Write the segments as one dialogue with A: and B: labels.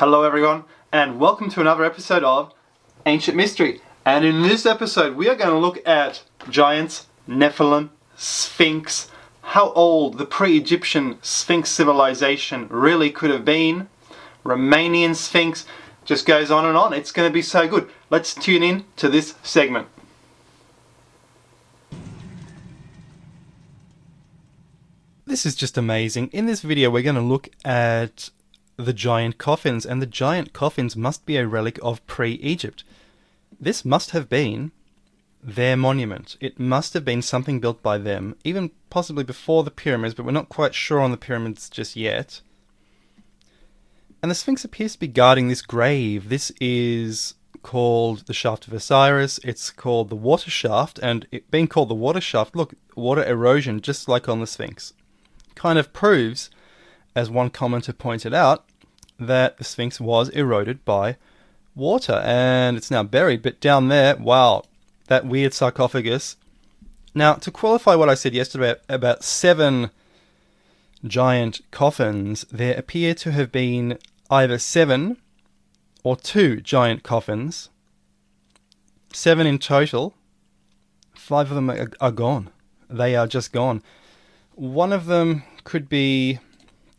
A: Hello everyone, and welcome to another episode of Ancient Mystery. And in this episode we are going to look at giants, Nephilim, Sphinx, how old the pre-Egyptian Sphinx civilization really could have been, Romanian Sphinx, just goes on and on. It's going to be so good. Let's tune in to this segment. This is just amazing. In this video we're going to look at the giant coffins, and the giant coffins must be a relic of pre-Egypt. This must have been their monument. It must have been something built by them, even possibly before the pyramids, but we're not quite sure on the pyramids just yet. And the Sphinx appears to be guarding this grave. This is called the shaft of Osiris. It's called the water shaft, and it being called the water shaft, look, water erosion, just like on the Sphinx, kind of proves, as one commenter pointed out, that the Sphinx was eroded by water, and it's now buried. But down there, wow, that weird sarcophagus. Now, to qualify what I said yesterday about 7 giant coffins, there appear to have been either 7 or 2 giant coffins. 7 in total. 5 of them are gone. They are just gone. One of them could be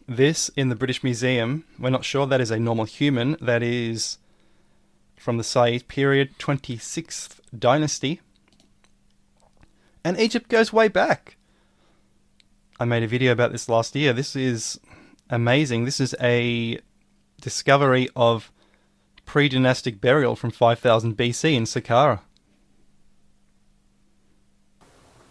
A: this in the British Museum. We're not sure. That is a normal human. That is from the Said period, 26th dynasty. And Egypt goes way back. I made a video about this last year. This is amazing. This is a discovery of pre-dynastic burial from 5000 BC in Saqqara.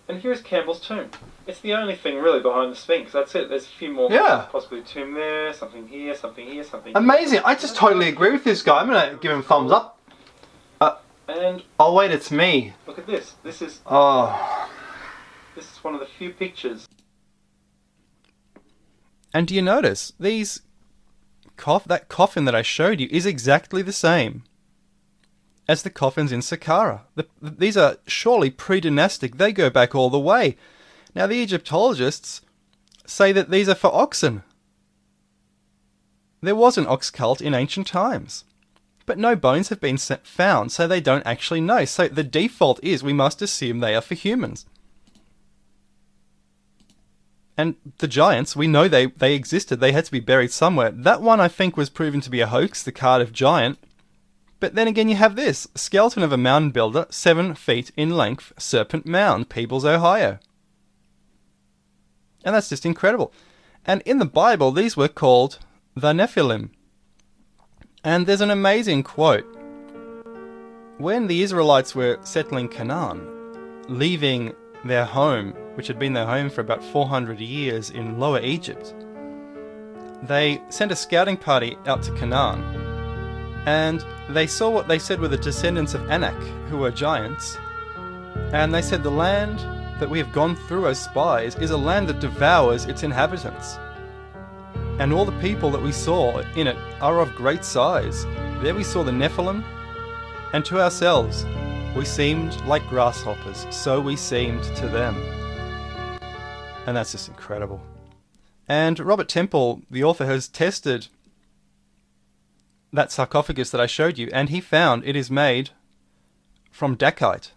A: And here's Campbell's tomb. It's the only thing really behind the Sphinx. That's it. There's a few more. Yeah. Possibly a tomb there, something here, something here, something here. Amazing. I just totally agree with this guy. I'm going to give him a thumbs up. And oh wait, it's me. Look at this. This is this is one of the few pictures. And do you notice these that coffin that I showed you is exactly the same as the coffins in Saqqara. These are surely pre-dynastic. They go back all the way. Now the Egyptologists say that these are for oxen. There was an ox cult in ancient times, but no bones have been found, so they don't actually know. So the default is we must assume they are for humans. And the giants, we know they existed. They had to be buried somewhere. That one I think was proven to be a hoax, the Cardiff giant. But then again you have this, skeleton of a mound builder, 7 feet in length, Serpent Mound, Peebles, Ohio. And that's just incredible. And in the Bible, these were called the Nephilim. And there's an amazing quote. When the Israelites were settling Canaan, leaving their home, which had been their home for about 400 years in Lower Egypt, they sent a scouting party out to Canaan, and they saw what they said were the descendants of Anak, who were giants, and they said the land that we have gone through as spies is a land that devours its inhabitants. And all the people that we saw in it are of great size. There we saw the Nephilim, and to ourselves we seemed like grasshoppers, so we seemed to them. And that's just incredible. And Robert Temple, the author, has tested that sarcophagus that I showed you, and he found it is made from dacite.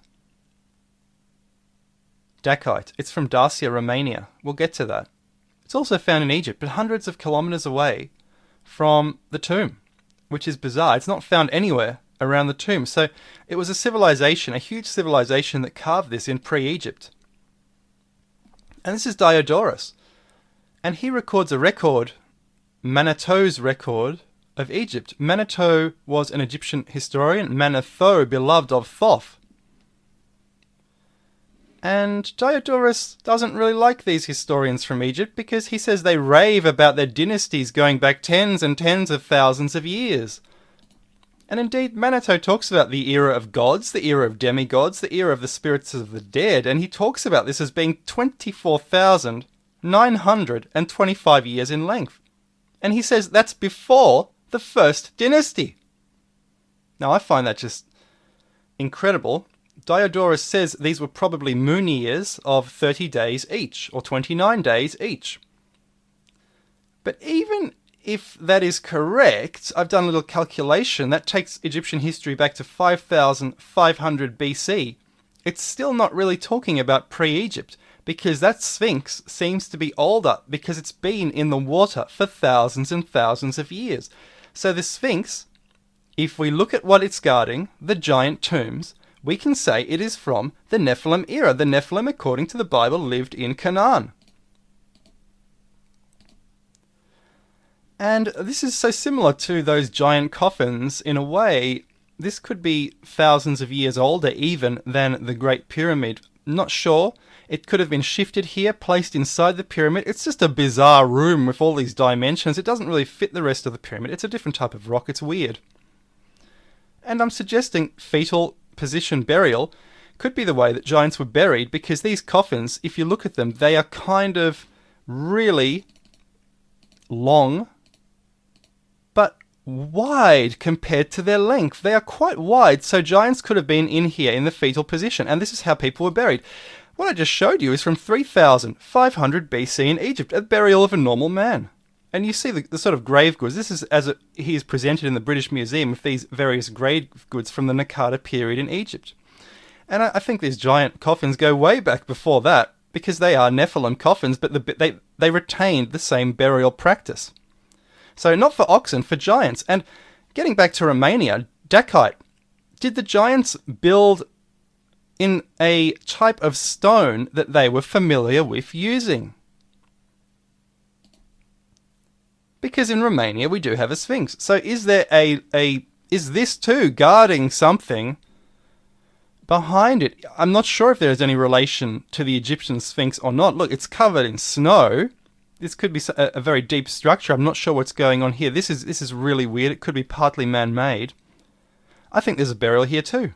A: Dacite. It's from Dacia, Romania. We'll get to that. It's also found in Egypt, but hundreds of kilometers away from the tomb, which is bizarre. It's not found anywhere around the tomb. So it was a civilization, a huge civilization that carved this in pre-Egypt. And this is Diodorus. And he records a record, Manetho's record of Egypt. Manetho was an Egyptian historian, Manetho, beloved of Thoth. And Diodorus doesn't really like these historians from Egypt because he says they rave about their dynasties going back tens and tens of thousands of years. And indeed, Manetho talks about the era of gods, the era of demigods, the era of the spirits of the dead, and he talks about this as being 24,925 years in length. And he says that's before the first dynasty. Now, I find that just incredible. Diodorus says these were probably moon years of 30 days each, or 29 days each. But even if that is correct, I've done a little calculation that takes Egyptian history back to 5,500 BC. It's still not really talking about pre-Egypt, because that Sphinx seems to be older because it's been in the water for thousands and thousands of years. So the Sphinx, if we look at what it's guarding, the giant tombs, we can say it is from the Nephilim era. The Nephilim, according to the Bible, lived in Canaan. And this is so similar to those giant coffins. In a way, this could be thousands of years older even than the Great Pyramid. Not sure. It could have been shifted here, placed inside the pyramid. It's just a bizarre room with all these dimensions. It doesn't really fit the rest of the pyramid. It's a different type of rock. It's weird. And I'm suggesting fetal position burial could be the way that giants were buried, because these coffins, if you look at them, they are kind of really long, but wide compared to their length. They are quite wide, so giants could have been in here in the fetal position, and this is how people were buried. What I just showed you is from 3,500 BC in Egypt, a burial of a normal man. And you see the sort of grave goods. This is as he is presented in the British Museum with these various grave goods from the Saqqara period in Egypt. And I think these giant coffins go way back before that, because they are Nephilim coffins, but they retained the same burial practice. So not for oxen, for giants. And getting back to Romania, Dacite. Did the giants build in a type of stone that they were familiar with using? Because in Romania we do have a Sphinx. So is there is this too guarding something behind it? I'm not sure if there is any relation to the Egyptian Sphinx or not. Look, it's covered in snow. This could be a very deep structure. I'm not sure what's going on here. This is really weird. It could be partly man-made. I think there's a burial here too.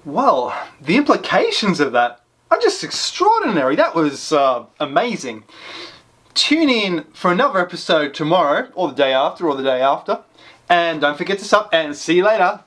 A: Well, the implications of that are just extraordinary. That was amazing. Tune in for another episode tomorrow, or the day after, and don't forget to sub, and see you later.